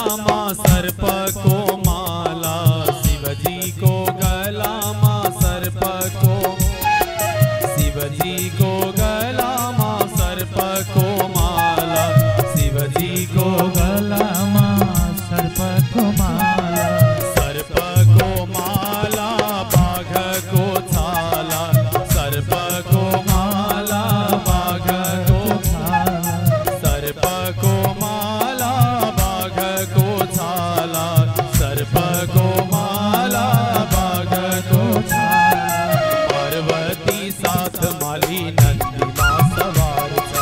गलामा सर्प को माला, शिवजी को गलामा सर्प को, शिवजी को गलामा सर्प को माला, शिवजी को गलामा सर्प को माला, सर्प को माला बाघ को छाला, सर्प को माला बाघ को छाला, सर्प को माला बाघ को छाला, सर्प को माला बाघ को छाला। पार्वती साथ माली नंदी मां सवार छ,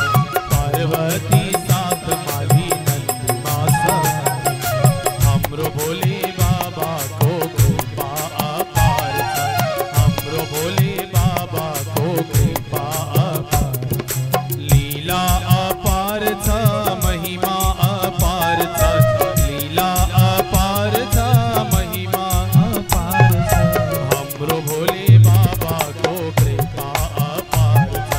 पार्वती साथ माली नंदी मां सवार, हमरो भोले बाबा को कृपा अपार छ, हमरो भोले बाबा को कृपा अपार, लीला अपार छ महिमा अपार छ, लीला अपार छ महिमा अपार छ, हमरो भोले बाबा को कृपा अपार छ,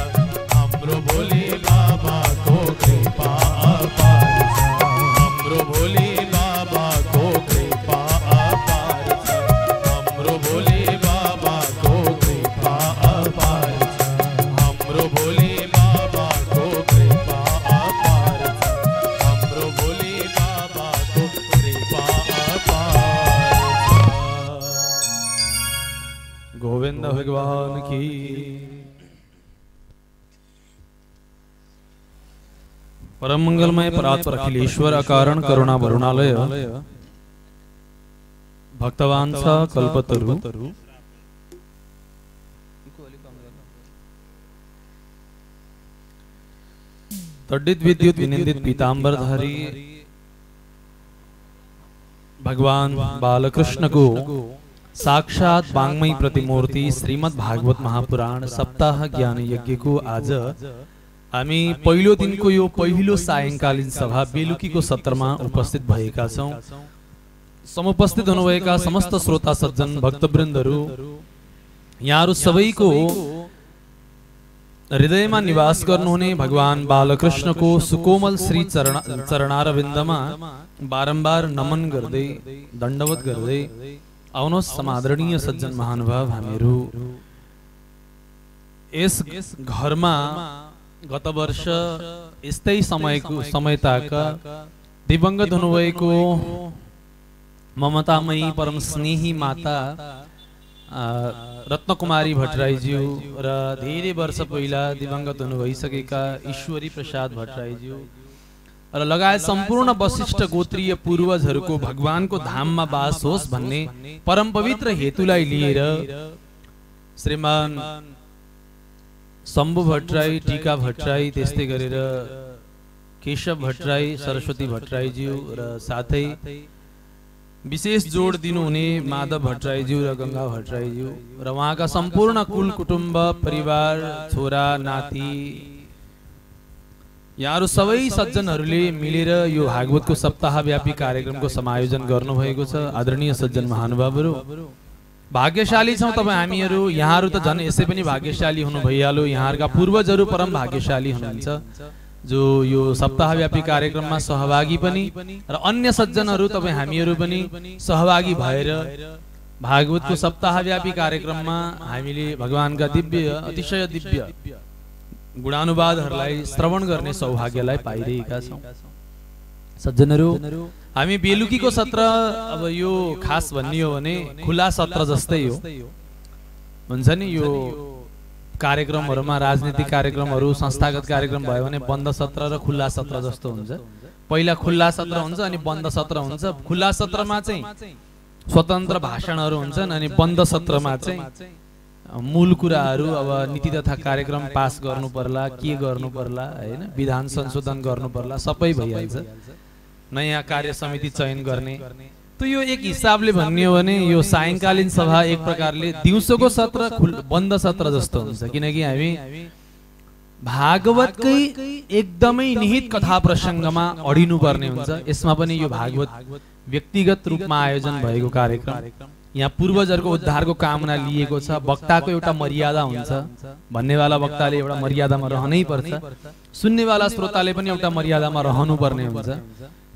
हमरो भोले बाबा को कृपा अपार छ, हमरो भोले बाबा को कृपा अपार छ, हमरो भोले बाबा को कृपा अपार छ, हमरो भोले बाबा को कृपा अपार छ, हमरो भोले बाबा को कृपा अपार छ। गोविंद भगवान की। परम मंगलमय परात्पर अखिलेश्वर अकारण करुणा वरुणालय भक्तवांसा कल्पतरु तड्डित विद्युत विनिंदित पीतांबरधारी भगवान बालकृष्ण को साक्षात वाङ्मयी प्रतिमूर्ति श्रीमद् भागवत महापुराण सप्ताह ज्ञान यज्ञ को आज हामी पहिलो दिनको यो पहिलो सायंकालीन सभा बेलुकीको सत्रमा उपस्थित भएका छौं। समुपस्थित हुनुभएका समस्त श्रोता सज्जन भक्तवृन्दहरू, यहाँहरू सबैको हृदयमा निवास गर्नुहुने भगवान बालकृष्णको सुकोमल श्री चरणारविन्दमा बारम्बार नमन गर्दै दण्डवत गर्दै आउनुहोस् समादरणीय सज्जन महानुभाव, हामीहरू यस घरमा गत वर्ष यस्तै समयताका दिवंगत हुनुभएको ममतामयी परम स्नेही माता रत्नकुमारी भट्टराईज्यू र धेरै वर्ष पहिला दिवंगत हुनुभइसकेका ईश्वरी प्रसाद भट्टराईज्यू र लगायत सम्पूर्ण वशिष्ठ गोत्रीय पूर्वजहरूको भगवानको धाममा बास होस् भन्ने परम पवित्र हेतुलाई लिएर श्रीमान शम्भु भट्टराई, टीका भट्टराई, त्यस्तै गरेर केशव भट्टराई, सरस्वती भट्टराईज्यू र साथै विशेष जोड दिनुहुने माधव भट्टराईज्यू र गंगा भट्टराईज्यू र उहाँका सम्पूर्ण कुल कुटुम्ब परिवार छोरा नाति, यहाँहरू सबै सज्जनहरूले मिलेर यो भागवतको सप्ताहव्यापी कार्यक्रमको समायोजन गर्नुभएको छ। आदरणीय सज्जन महानुभावहरू, भाग्यशाली छौं तपाईं हामीहरू। यहाँहरू त झन् यसै पनि भाग्यशाली हुनु भइहाल्यो, यहाँहरूका पूर्वजहरू परम भाग्यशाली हुनुहुन्छ जो यो सप्ताहव्यापी कार्यक्रममा सहभागी पनि र अन्य सज्जनहरू तपाईं हामीहरू पनि सहभागी भएर भागवतको सप्ताहव्यापी कार्यक्रममा हामीले भगवानका दिव्य अतिशय दिव्य गुणानुवादहरूलाई श्रवण गर्ने सौभाग्यलाई पाइरहेका छौं। सज्जनहरू, हामी बेलुकीको सत्र अब यो खास भन्ने हो भने खुला सत्र जस्तै हो, हुन्छ नि। यो कार्यक्रमहरुमा राजनीतिक कार्यक्रमहरु संस्थागत कार्यक्रम भयो भने बन्द सत्र र खुला सत्र जस्तो हुन्छ। पहिला खुला सत्र हुन्छ अनि बन्द सत्र हुन्छ। खुला सत्रमा चाहिँ स्वतन्त्र भाषणहरु हुन्छन् अनि बन्द सत्रमा चाहिँ मूल कुराहरु अब नीति तथा कार्यक्रम पास गर्नु पर्ला, के गर्नु पर्ला हैन, विधान संशोधन गर्नु पर्ला, सबै भइहाल्छ। नयाँ कार्य समिति चयन गर्ने त यो एक हिसाबले भन्ने हो भने यो सायंकालीन सभा एक प्रकारले दिउँसोको सत्र बन्द सत्र जस्तो हुन्छ, किनकि हामी भागवतकै एकदमै निहित कथा प्रसंगमा अडिनु पर्ने हुन्छ। यसमा पनि यो भागवत व्यक्तिगत रूपमा आयोजन भएको कार्यक्रम, यहाँ पूर्वजहरुको उद्धारको कामना लिएको छ। वक्ताको एउटा मर्यादा हुन्छ, भन्नेवाला वक्ताले एउटा मर्यादामा रहनै पर्छ, सुन्नेवाला श्रोताले पनि एउटा मर्यादामा रहनु पर्ने हुन्छ।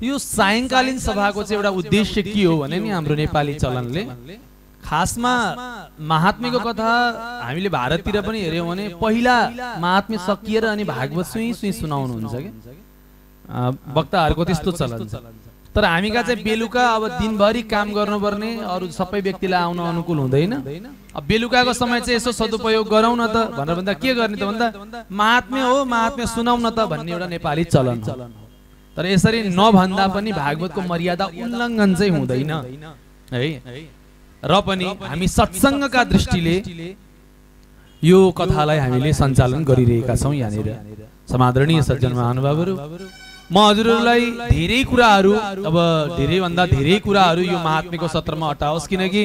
यो सायंकालीन सभाको चाहिँ एउटा उद्देश्य के हो भने नि हाम्रो नेपाली चलनले खासमा महात्म्यको कथा हामीले भारततिर पनि हेर्यौं भने पहिला महात्म्य सकिएर अनि भागवत सुई सुई सुनाउनुहुन्छ के वक्ताहरुको त्यस्तो चलन छ। तर हामीका चाहिँ बेलुका अब दिनभरि काम गर्नुपर्ने अरु सबै व्यक्तिलाई आउन अनुकूल हुँदैन। अब बेलुकाको समय चाहिँ यसो सदुपयोग गरौँ न त भनेर भन्दा के गर्ने त भन्दा महात्म्य हो महात्म्य सुनाउन त भन्ने एउटा नेपाली चलन हो। तर यसरी नभन्दा पनि भागवतको मर्यादा उल्लङ्घन चाहिँ हुँदैन है। र पनि हामी सत्संगका दृष्टिले यो कथालाई हामीले सञ्चालन गरिरहेका छौं। यहाँनिर समादरणीय सज्जन महानुभावहरू, म हजुरहरूलाई धेरै कुराहरू अब धेरै भन्दा धेरै कुराहरू यो महात्म्यको सत्रमा अटाओस्, किनकि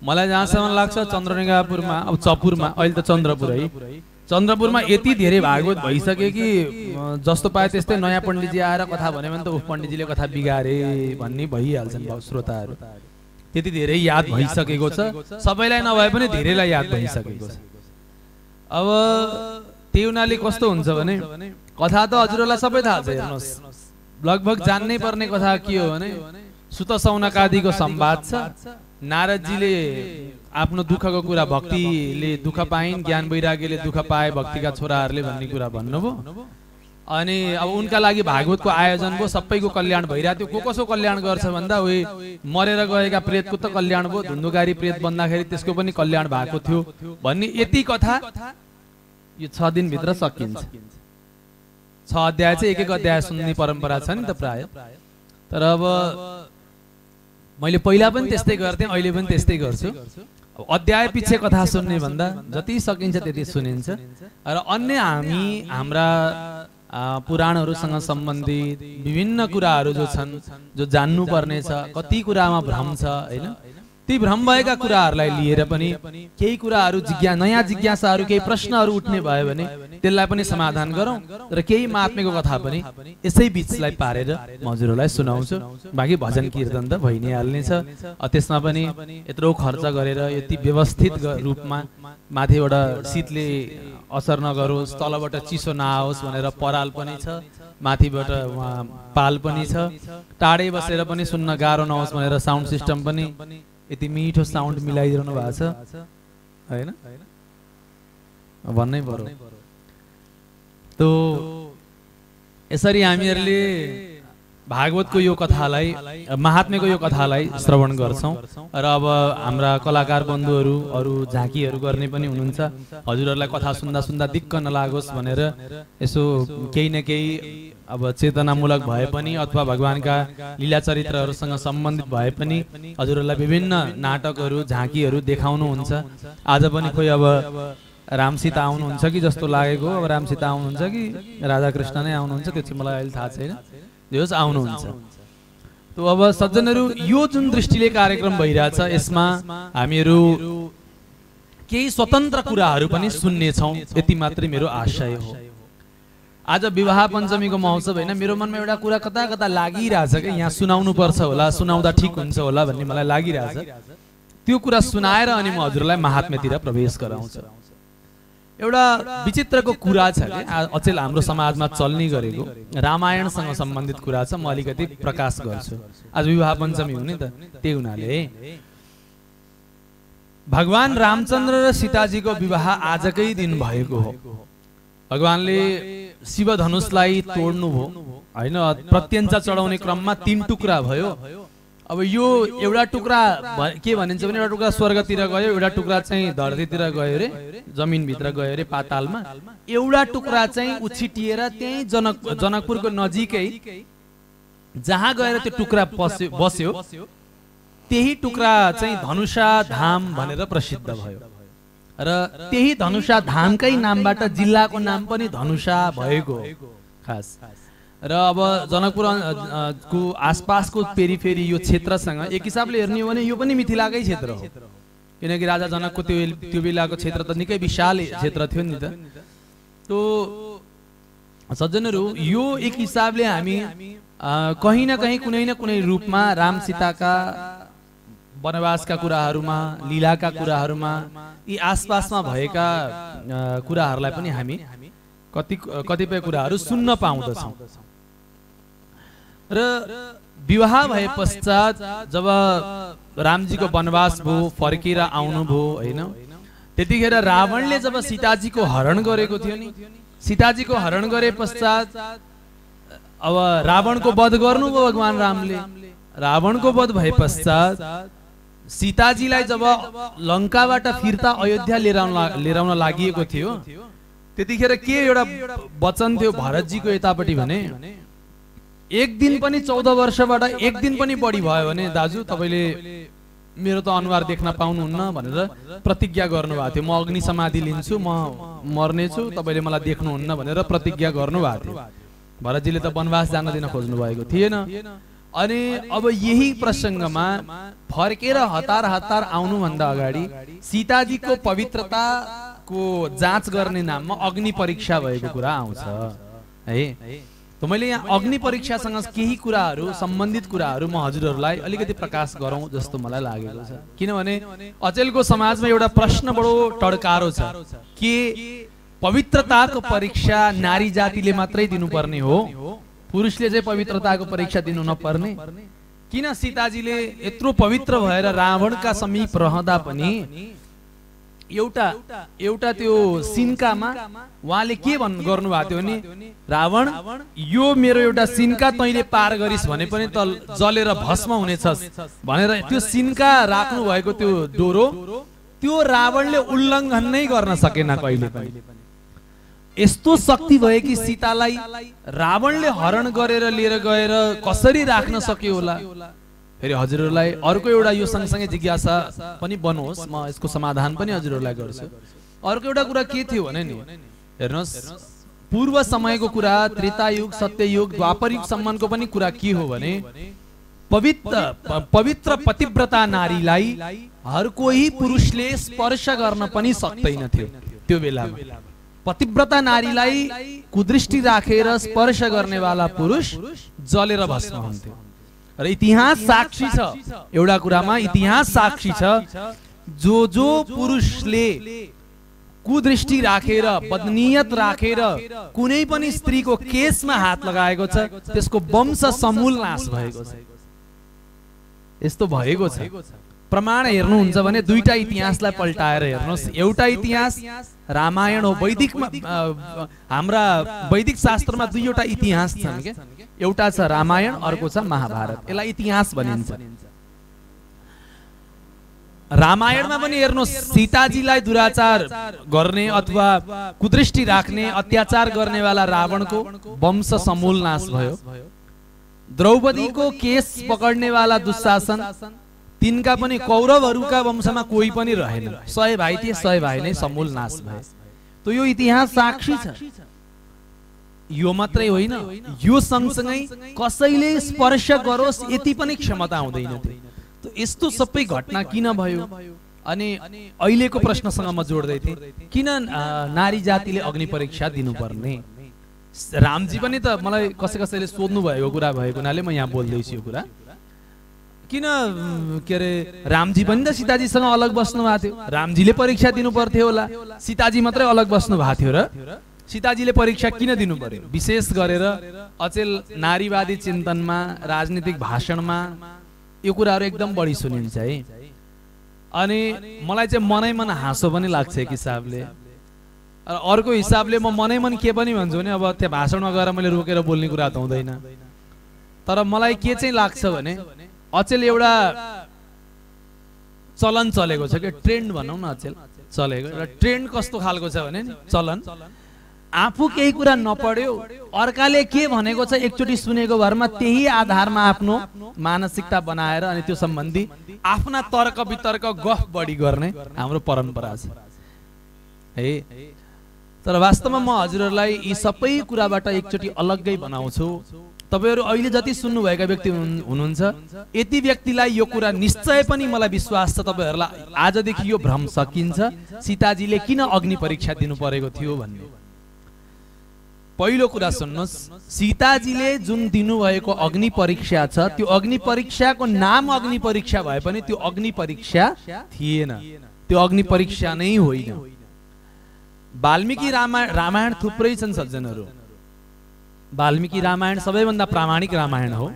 मलाई जहाँसम्म लाग्छ चन्द्रनेगापुरमा अब चपुरमा अहिले त चन्द्रपुर है, चन्द्रपुरमा यति धेरै भागवत भइसक्यो कि जस्तो पाए त्यस्तै नयाँ पण्डितजी आएर कथा भन्यो भने त उफ पण्डितजीले कथा बिगारे भन्ने भइहाल्छन् श्रोताहरू। त्यति धेरै याद भइसकेको छ, सबैलाई नभए पनि धेरैलाई याद भइसकेको छ। अब त्यही हुनाले कस्तो हुन्छ भने कथा त हजुरहरूलाई सबै थाहा छ, हेर्नुहोस् लगभग जान्नै पर्ने कथा के हो भने सुत सौनकादिको संवाद छ। नारदजीले आफ्नो दुःखको कुरा भक्तिले दुःख पाइन्, ज्ञान वैराग्यले दुःख पाए भक्तिका छोराहरूले भन्ने कुरा भन्नुभयो। अनि अब उनका लागि भागवतको आयोजन भयो, सबैको कल्याण भइरहेको थियो। को कसो कल्याण गर्छ भन्दा उही मरेर गएका प्रेतको त कल्याण भयो, धुन्धुकारी प्रेत बन्दाखेरि त्यसको पनि कल्याण भएको थियो भन्ने यति कथा यो 6 दिनभित्र सकिन्छ। 6 अध्याय चाहिँ एक अध्याय सुन्ने परम्परा छ नि त प्राय। तर अब मैले पहिला पनि त्यस्तै गर्थेँ, अहिले पनि त्यस्तै गर्छु। अध्याय पछि कथा सुन्ने भन्दा जति सकिन्छ त्यति सुनिन्छ। र अन्य हाम्रा पुराणहरूसँग सम्बन्धित विभिन्न कुराहरू जो छन्, जो जान्नु पर्ने छ, कति कुरामा भ्रम छ हैन, ती भ्रम भएका कुराहरूलाई लिएर पनि केही कुराहरू नयाँ जिज्ञासाहरू केही प्रश्नहरू उठ्ने भयो भने त्यसलाई पनि समाधान गरौँ। र केही महात्म्यको कथा पनि यसै बीचलाई पारेर म हजुरहरूलाई सुनाउँछु। बाँकी भजन कीर्तन त भइ नै हाल्ने छ। त्यसमा पनि यत्रो खर्च गरेर यति व्यवस्थित रूपमा माथिबाट शीतले असर नगरोस्, तलबाट चिसो नआओस् भनेर पराल पनि छ, माथिबाट पाल पनि छ, टाढै बसेर पनि सुन्न गाह्रो नहोस् भनेर साउन्ड सिस्टम पनि यति मिठो साउन्ड मिलाइदिनु भएको छ हैन, भन्नै पर्यो। तो यसरी हामीहरूले भागवतको यो कथालाई, महात्म्यको यो कथालाई श्रवण गर्छौं। र अब हाम्रा कलाकार बन्धुहरू अरू झाँकीहरू गर्ने पनि हुनुहुन्छ। हजुरहरूलाई कथा सुन्दा सुन्दा दिक्क नलागोस् भनेर यसो केही न केही अब चेतनामूलक भए पनि अथवा भगवानका लीला चरित्रहरूसँग सम्बन्धित भए पनि हजुरहरूलाई विभिन्न नाटकहरू झाँकीहरू देखाउनुहुन्छ। आज पनि कोही अब रामसीता आउनुहुन्छ कि जस्तो लागेको, अब रामसीता आउनुहुन्छ कि राधाकृष्ण नै आउनुहुन्छ त्यो चाहिँ मलाई अहिले थाहा छैन, जोस् आउनुहुन्छ। तो अब सज्जनहरू, यो जुन दृष्टिले कार्यक्रम भइरहेछ यसमा हामीहरू केही स्वतन्त्र कुराहरू पनि सुन्नेछौँ, यति मात्रै मेरो आशय हो। आज विवाह पञ्चमीको महोत्सव हैन, मेरो मनमा एउटा कुरा कता कता लागिरहेछ कि यहाँ सुनाउनु पर्छ होला, सुनाउँदा ठिक हुन्छ होला भन्ने मलाई लागिरहेछ। त्यो कुरा सुनाएर अनि म हजुरलाई महात्म्यतिर प्रवेश गराउँछु। एउटा विचित्रको कुरा छ कि अचेल हाम्रो समाजमा चल्ने गरेको रामायणसँग सम्बन्धित कुरा छ, म अलिकति प्रकाश गर्छु। आज विवाह पञ्चमी हुने त त्यही हुनाले भगवान रामचन्द्र र सीताजीको विवाह आजकै दिन भएको हो। भगवानले शिव धनुषलाई तोड्नु भयो हैन, प्रत्यञ्चा चढाउने क्रममा 3 टुक्रा भयो। अब यो एउटा टुक्रा के भनिन्छ भने एउटा टुक्रा स्वर्गतिर गयो, एउटा टुक्रा चाहिँ धरतीतिर गयो रे, जमिनभित्र गयो रे पातालमा। एउटा टुक्रा चाहिँ उछिटिएर त्यही जनकपुरको नजिकै जहाँ गएर त्यो टुक्रा बस्यो त्यही टुक्रा चाहिँ धनुषा धाम भनेर प्रसिद्ध भयो। र त्यही धनुषा धामकै नामबाट जिल्लाको नाम पनि धनुषा भएको खास। र अब जनकपुर को आसपासको पेरिफेरी यो क्षेत्रसँग एक हिसाबले हेर्ने हो भने यो पनि मिथिलाकै क्षेत्र हो, किनकि राजा जनकको त्यो बेलाको क्षेत्र त निकै विशाल क्षेत्र थियो नि त। तो सज्जनहरू, यो एक हिसाबले हामी कहीं न कहीं कुनै न कुनै रूपमा राम सीताका वनवासका कुराहरूमा, लीलाका कुराहरूमा, यी आसपासमा भएका कुराहरूलाई पनि हामी कतिपय कुराहरू सुन्न पाउँदछौँ। र विवाह भए पश्चात जब रामजीको वनवास भयो, फर्केर आउनु भयो हैन, त्यतिखेर रावणले जब सीताजीको हरण गरेको थियो नि, सीताजीको हरण गरे पश्चात अब रावणको वध गर्नुभयो भगवान रामले। रावणको वध भए पश्चात सीताजीलाई जब लङ्काबाट फिर्ता अयोध्या लिएर आउन लागिएको थियो, त्यतिखेर के एउटा वचन थियो भरतजीको यतापट्टि भने, एक दिन पनि 14 वर्षबाट एक दिन पनि बढी भयो भने दाजु तपाईले मेरो त अनुहार देख्न पाउनुहुन्न भनेर प्रतिज्ञा गर्नुभएको थियो। म अग्नि समाधि लिन्छु, म मर्नेछु, तपाईले मलाई देख्नुहुन्न भनेर प्रतिज्ञा गर्नुभएको थियो। भरतजीले त वनवास जान दिन खोज्नु भएको थिएन। अनि अब यही प्रसङ्गमा फर्केर हतार हतार आउनुभन्दा अगाडि सीताजीको पवित्रताको जाँच गर्ने नाममा अग्नि परीक्षा भएको कुरा आउँछ है। त मैले यहाँ अग्नि परीक्षासँग केही कुराहरू सम्बन्धित कुराहरू म हजुरहरूलाई अलिकति प्रकाश गरौँ जस्तो मलाई लागेको छ। किनभने अचेलको समाजमा एउटा प्रश्न बडो टड्कारो छ के पवित्रताको परीक्षा नारी जातिले मात्रै दिनुपर्ने हो, पुरुषले चाहिँ पवित्रताको परीक्षा दिनु नपर्ने? किन सीताजीले यत्रो पवित्र भएर रावणका समीप रहँदा पनि एउटा त्यो सिन्कामा उहाँले के गर्नुभएको थियो नि, रावण यो मेरो एउटा सिन्का तैँले पार गरिस् भने पनि त जलेर भस्म हुनेछस् भनेर त्यो सिन्का राख्नु भएको त्यो डोरो त्यो रावणले उल्लङ्घन नै गर्न सकेन कहिले पनि। यस्तो शक्ति भयो कि सीतालाई रावणले हरण गरेर लिएर गएर कसरी राख्न सक्यो होला? फेरि हजुरहरूलाई अर्को एउटा यो सँगसँगै जिज्ञासा पनि बनोस्, म यसको समाधान पनि हजुरहरूलाई गर्छु। अर्को एउटा कुरा के थियो भने नि, हेर्नुहोस् पूर्व समयको कुरा, त्रेतायुग, सत्ययुग, द्वापर युग सम्मको पनि कुरा के हो भने पवित्र पतिव्रता नारीलाई हर कोही पुरुषले स्पर्श गर्न पनि सक्दैन थियो। त्यो बेलामा पतिव्रता नारीलाई कुदृष्टि राखेर स्पर्श गर्नेवाला पुरुष जलेर भस्म हुन्थ्यो। र इतिहास साक्षी छ, एउटा कुरामा इतिहास साक्षी छ, जो पुरुषले कुदृष्टि राखेर बदनियत राखेर कुनै पनि स्त्रीको केसमा हात लगाएको छ त्यसको वंश समूल नाश भएको छ। यस्तो भएको छ। प्रमाण हेर्नुहुन्छ भने दुईटा इतिहासलाई पल्टाएर हेर्नुहोस्। एउटा इतिहास रामायण हो, वैदिकमा हाम्रा वैदिक शास्त्रमा दुईवटा इतिहास छन् के, एउटा छ रामायण, अर्को छ महाभारत। यसलाई इतिहास भनिन्छ। रामायणमा पनि हेर्नुहोस् सीताजीलाई दुराचार गर्ने अथवा कुदृष्टि राख्ने अत्याचार गर्नेवाला रावणको वंश समूल नाश भयो। द्रौपदीको केस पकड्नेवाला दुशासन, तिनका पनि कौरवहरूका वंशमा कोही पनि रहेन। 100 भाइ थिए, 100 भाइ नै समूल नाश भए। त यो इतिहास साक्षी छ। यो मात्रै होइन, यो सँगसँगै कसैले स्पर्श गरोस् यति पनि क्षमता हुँदैन थियो। त यस्तो सबै घटना किन भयो? अनि अहिलेको प्रश्नसँग म जोड्दै थिएँ, किन नारी जातिले अग्नि परीक्षा दिनुपर्ने? रामजी पनि त मलाई कसैले सोध्नु भएको कुरा भएको हुनाले म यहाँ बोल्दैछु यो कुरा। किन के अरे रामजी पनि त सीताजीसँग अलग बस्नु भएको थियो, रामजीले परीक्षा दिनु पर्थ्यो होला, सीताजी मात्रै अलग बस्नु भएको थियो र सीताजीले परीक्षा किन दिनु पर्यो? विशेष गरेर अचेल नारीवादी चिन्तनमा, राजनीतिक भाषणमा यो कुराहरू एकदम बढी सुनिन्छ है। अनि मलाई चाहिँ मनै मन हाँसो पनि लाग्छ एक हिसाबले। अर्को हिसाबले म मनै मन के पनि भन्छु भने अब त्यो भाषणमा गएर मैले रोकेर बोल्ने कुरा त हुँदैन। तर मलाई के चाहिँ लाग्छ भने अचेल एउटा चलन चलेको छ कि, ट्रेन्ड भनौँ न, अचेल चलेको एउटा ट्रेन्ड कस्तो खालको छ भने नि, चलन आफू केही कुरा नपढ्यो, अर्काले के भनेको छ एकचोटि सुनेको भरमा त्यही आधारमा आफ्नो मानसिकता बनाएर अनि त्यो सम्बन्धी आफ्ना तर्क वितर्क गफ बढी गर्ने हाम्रो परम्परा छ है। तर वास्तवमा म हजुरहरूलाई यी सबै कुराबाट एकचोटि अलग्गै बनाउँछु। तपाईहरु अहिले जति सुन्नुभएका व्यक्ति हुनुहुन्छ, यति व्यक्तिलाई यो कुरा निश्चय पनि मलाई विश्वास छ तपाईहरुलाई आजदेखि यो भ्रम सकिन्छ सीताजीले किन अग्नि परीक्षा दिनु परेको थियो भन्ने। पहिलो कुरा सुन्नुस्, सीताजीले जुन दिनुभएको अग्नि परीक्षा छ त्यो अग्नि परीक्षाको नाम अग्नि परीक्षा भए पनि त्यो अग्नि परीक्षा थिएन, त्यो अग्नि परीक्षा नै होइन। वाल्मीकि रामायण थुप्रै छन् सज्जनहरू, वाल्मीकि रामायण सबैभन्दा प्रामाणिक रामायण हो,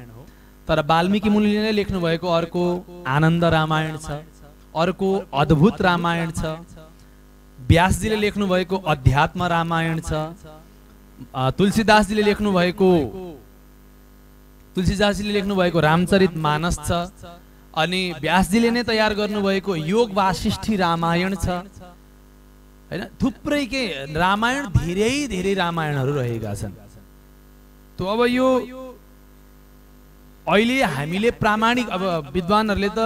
तर वाल्मीकि मुनिले लेख्नु भएको अर्को आनन्द रामायण छ, अर्को अद्भुत रामायण छ, व्यासजीले लेख्नु भएको अध्यात्म रामायण छ, तुलसीदासजीले लेख्नु भएको रामचरित मानस छ, अनि व्यासजीले नै तयार गर्नुभएको योग वासिष्ठी रामायण छ हैन। थुप्रै के रामायण धेरै धेरै रामायणहरू रहेका छन्। तो अब यो अहिले हामीले प्रामाणिक, अब विद्वानहरूले त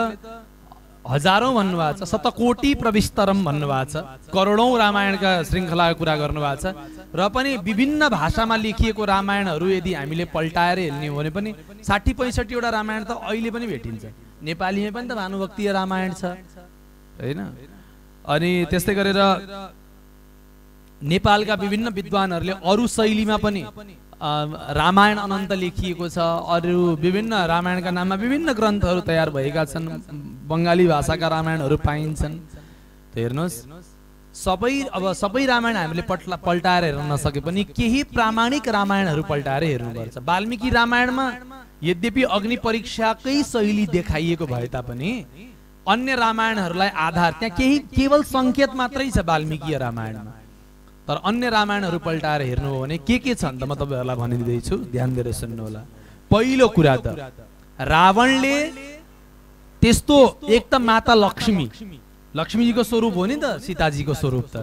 हजारौं भन्नुभएको छ, शतकोटी प्रविस्तरम भन्नुभएको छ, करोडौं रामायणका श्रृङ्खलाको कुरा गर्नुभएको छ। र पनि विभिन्न भाषामा लेखिएको रामायणहरू यदि हामीले पल्टाएर हेर्ने हो भने पनि 60-65 वटा रामायण त अहिले पनि भेटिन्छ। नेपालीमा पनि त भानुभक्तीय रामायण छ हैन। अनि त्यस्तै गरेर नेपालका विभिन्न विद्वानहरूले अरू शैलीमा पनि रामायण अनन्त लेखिएको छ, अरू विभिन्न रामायणका नाममा विभिन्न ग्रन्थहरू तयार भएका छन्, बङ्गाली भाषाका रामायणहरू पाइन्छन्। हेर्नुहोस्, सबै रामायण हामीले पल्टाएर हेर्न नसके पनि केही प्रामाणिक रामायणहरू पल्टाएर हेर्नुपर्छ। वाल्मीकि रामायणमा यद्यपि अग्नि परीक्षाकै शैली देखाइएको भए तापनि अन्य रामायणहरूलाई आधार त्यहाँ केही केवल सङ्केत मात्रै छ वाल्मीकि रामायणमा। तर अन्य रामायणहरू पल्टाएर हेर्नु हो भने के छन् त म तपाईहरुलाई भनिदिँदैछु, ध्यान दिएर सुन्नु होला। पहिलो कुरा त रावणले त्यस्तो एक त माता लक्ष्मीजीको स्वरूप हो नि त, सीताजीको स्वरूप त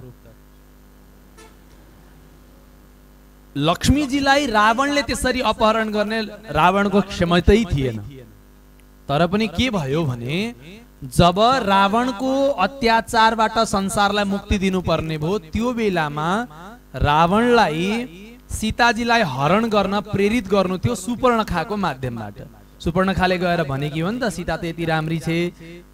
लक्ष्मीजीलाई रावणले त्यसरी अपहरण गर्ने रावणको क्षमतै थिएन। तर पनि के भयो भने जब रावणको अत्याचारबाट संसारलाई मुक्ति दिनुपर्ने भयो त्यो बेलामा रावणलाई सीताजीलाई हरण गर्न प्रेरित गर्नु थियो सुपर्णखाको माध्यमबाट। सुपर्णखाले गएर भनेकी हो नि त, सीता त यति राम्री छे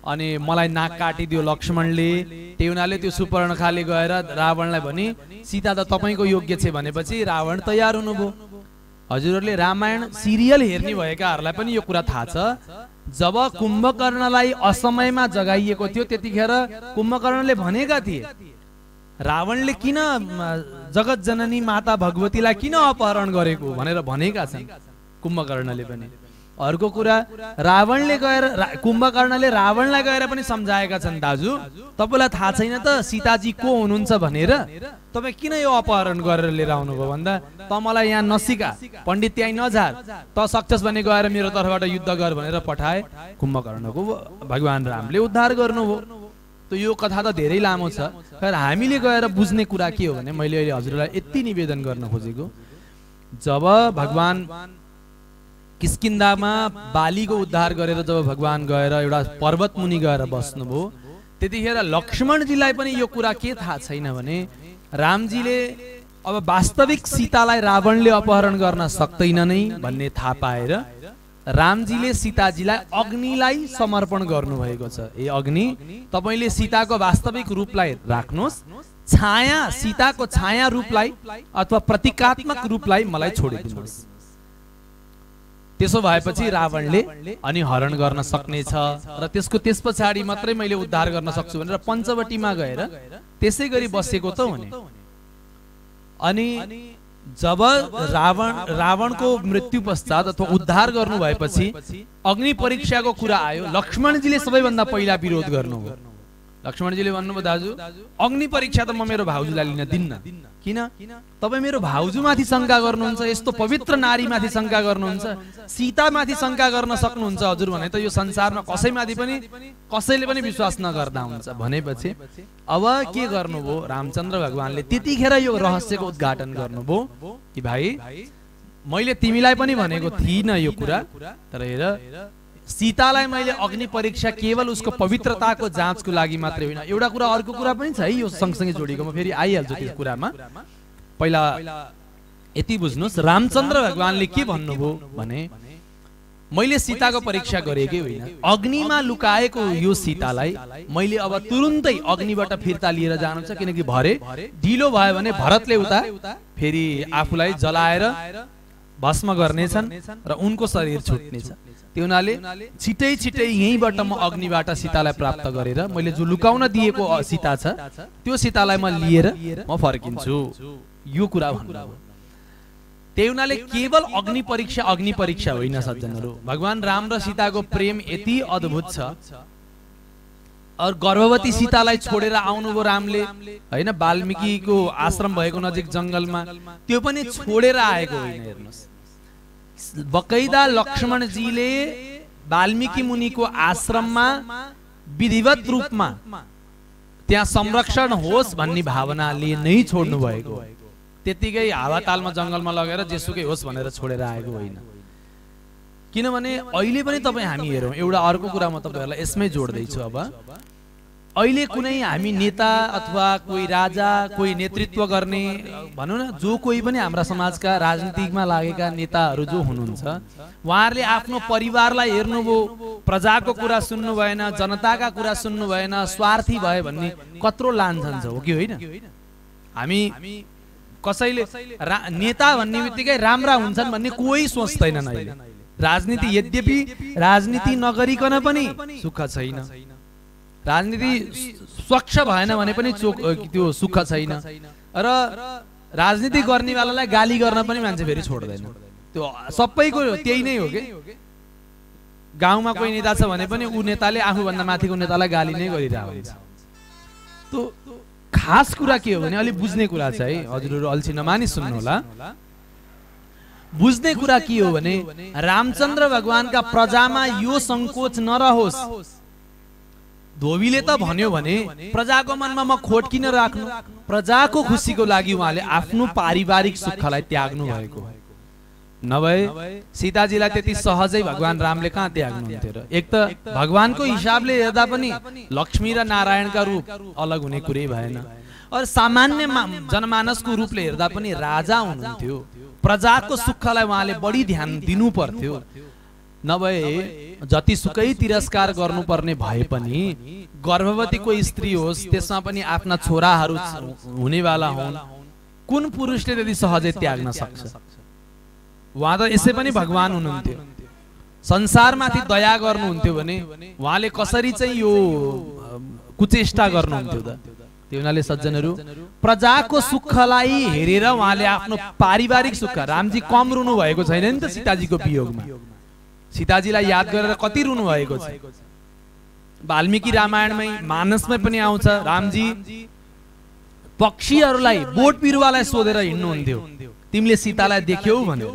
अनि मलाई नाक काटिदियो लक्ष्मणले। त्यही हुनाले त्यो सुपर्णखाले गएर रावणलाई भने सीता त तपाईको योग्य छे भनेपछि रावण तयार हुनुभयो। हजुरहरूले रामायण सिरियल हेर्ने भएकाहरूलाई पनि यो कुरा थाहा छ, जब कुम्भकर्णलाई असमयमा जगाइएको थियो त्यतिखेर कुम्भकर्णले भनेका थिए रावणले किन जगत जननी माता भगवतीलाई किन अपहरण गरेको भनेर भनेका छन् कुम्भकर्णले पनि। अर्को कुरा कुम्भकर्णले रावणलाई गएर पनि सम्झाएका छन्, दाजु तपाईलाई थाहा छैन त सीताजी को हुनुहुन्छ भनेर, तपाई किन यो अपहरण गरेर लिएर आउनुभयो भन्दा त मलाई यहाँ नसिका, पण्डित त्यही नझार, त सक्छस् भने गएर मेरो तर्फबाट युद्ध गर भनेर पठाए। कुम्भकर्णको भगवान रामले उद्धार गर्नुभयो। त यो कथा त धेरै लामो छ, तर हामीले गएर बुझ्ने कुरा के हो भने मैले अहिले हजुरलाई यति निवेदन गर्न खोजेको, जब भगवान किष्किन्धामा बालीको उद्धार गरेर जब भगवान गएर एउटा पर्वत मुनि गएर बस्नुभयो त्यतिखेर लक्ष्मणजीलाई पनि यो कुरा के थाहा छैन भने रामजीले अब वास्तविक सीतालाई रावणले अपहरण गर्न सक्दैन नै भन्ने थाहा पाएर रामजीले सीताजीलाई अग्निलाई समर्पण गर्नुभएको छ। ए अग्नि, तपाईले सीताको वास्तविक रूपलाई राख्नुहोस्, छाया सीताको छाया रूपलाई अथवा प्रतीकात्मक रूपलाई मलाई छोडिदिनुहोस्। त्यसो भएपछि रावणले अनि हरण गर्न सक्नेछ र त्यस पछाडि मात्रै मैले उद्धार गर्न सक्छु भनेर पञ्चवटीमा गएर त्यसै गरी बसेको त हुने। अनि जब रावणको मृत्यु पश्चात अथवा उद्धार गर्नु भएपछि अग्नि परीक्षाको कुरा आयो, लक्ष्मणजीले सबैभन्दा पहिला विरोध गर्नुभयो। लक्ष्मणजीले भन्नुभयो, दाजु अग्नि परीक्षा त म मेरो भाउजूलाई लिन दिन्न। किन? तपाई मेरो भाउजूमाथि शंका गर्नुहुन्छ, यस्तो पवित्र नारीमाथि शंका गर्नुहुन्छ, सीतामाथि शंका गर्न सक्नुहुन्छ हजुर भने त यो संसारमा कसैले पनि विश्वास नगर्दा हुन्छ भनेपछि अब के गर्नुभयो रामचन्द्र भगवानले त्यतिखेर यो रहस्यको उद्घाटन गर्नुभयो कि भाइ मैले तिमीलाई पनि भनेको थिइनँ यो कुरा, तर हेर सीतालाई मैले अग्नि परीक्षा केवल उसको पवित्रताको जाँचको लागि मात्रै होइन, एउटा कुरा अर्को कुरा पनि छ है यो सँगसँगै जोडिएको, म फेरि आइहाल्छु त्यो कुरामा। पहिला यति बुझ्नुहोस्, रामचन्द्र भगवानले के भन्नुभयो भने मैले सीताको परीक्षा गरेकै होइन, अग्निमा लुकाएको यो सीतालाई मैले अब तुरुन्तै अग्निबाट फिर्ता लिएर जानु छ, किनकि भरे ढिलो भयो भने भरतले उता फेरि आफूलाई जलाएर भस्म गर्नेछन् र उनको शरीर छुट्नेछ। त्यो हुनाले छिटै यहीँबाट म अग्निबाट सीतालाई प्राप्त गरेर मैले जो लुकाउन दिएको सीता छ त्यो सीतालाई म लिएर म फर्किन्छु, यो कुरा भन्नुभयो। त्यही हुनाले केवल अग्नि परीक्षा होइन सज्जनहरू। भगवान राम र सीताको प्रेम यति अद्भुत छ। और गर्भवती सीतालाई छोडेर आउनुभयो रामले हैन, वाल्मीकिको आश्रम भएको नजिक जंगलमा, त्यो पनि छोडेर आएको होइन। हेर्नुस्, बकैदा लक्ष्मणजीले वाल्मीकि मुनिको आश्रममा विधिवत रूपमा त्यहाँ संरक्षण होस् भन्ने भावनाले नै छोड्नु भएको। त्यतिकै हावातालमा जंगलमा लगेर जेसुकै होस् भनेर छोडेर आएको होइन। किनभने अहिले पनि तपाई हामी हेरौं, एउटा अर्को कुरा म तपाईहरुलाई यसमै जोड्दै छु। अब अहिले कुनै हामी नेता अथवा कोही राजा, कोही नेतृत्व गर्ने भनौं न, जो कोही पनि हाम्रा समाजका राजनीतिमा लागेका नेताहरू जो हुनुहुन्छ, उहाँहरूले आफ्नो परिवारलाई हेर्नुभयो, प्रजाको कुरा सुन्नु भएन, जनताका कुरा सुन्नु भएन, स्वार्थी भए भन्ने कत्रो लान्छन् छ, हो कि होइन? हामी कसैले नेता भन्ने बित्तिकै राम्रा हुन्छन् भन्ने कोही सोच्दैनन् अहिले। राजनीति, यद्यपि राजनीति नगरिकन पनि सुख छैन, राजनीति स्वच्छ भएन भने पनि त्यो सुख छैन, र राजनीति गर्नेवालालाई गाली गर्न पनि मान्छे फेरि छोड्दैन। त्यो सबैको त्यही नै हो के। गाउँमा कोही नेता छ भने पनि ऊ नेताले आफूभन्दा माथिको नेतालाई गाली नै गरिरहेको हुन्छ। त्यो खास कुरा के हो भने, अलि बुझ्ने कुरा छ है, हजुरहरू अल्छी नमानी सुन्नु होला। बुझ्ने कुरा के हो भने, रामचन्द्र भगवानका प्रजामा यो संकोच नरहोस्। धोबीले त भन्यो भने प्रजाको मनमा म खोट किन राख्नु, प्रजाको खुसीको लागि उहाँले आफ्नो पारिवारिक सुखलाई त्याग्नु भएको। नभए सीताजीलाई त्यति सहजै भगवान रामले कहाँ त्याग्नुहुन्थ्यो र? एक त भगवानको हिसाबले हेर्दा पनि लक्ष्मी र नारायणका रूप अलग हुने कुरै भएन, और सामान्य जनमानसको रूपले हेर्दा पनि राजा हुनुहुन्थ्यो। प्रजाको सुखलाई उहाँले बढी ध्यान दिनु पर्थ्यो। नभए जतिसुकै तिरस्कार गर्नुपर्ने भए पनि गर्भवती कोही स्त्री होस्, त्यसमा पनि आफ्ना छोराहरू हुनेवाला हुन्, कुन पुरुषले त्यति सहजै त्याग्न सक्छ? उहाँ त यसै पनि भगवान हुनुहुन्थ्यो, संसारमाथि दया गर्नुहुन्थ्यो भने उहाँले कसरी चाहिँ यो कुचेष्टा गर्नुहुन्थ्यो त? त्यो हुनाले सज्जनहरू, प्रजाको सुखलाई हेरेर उहाँले आफ्नो पारिवारिक सुख, रामजी कम रुनु भएको छैन नि त सीताजीको वियोगमा। सीताजीलाई याद गरेर कति रुनु भएको छ। वाल्मीकि रामायणमै, मानसमै पनि आउँछ, रामजी पक्षीहरूलाई, बोट बिरुवालाई सोधेर हिँड्नुहुन्थ्यो, तिमीले सीतालाई देख्यौ भनेर।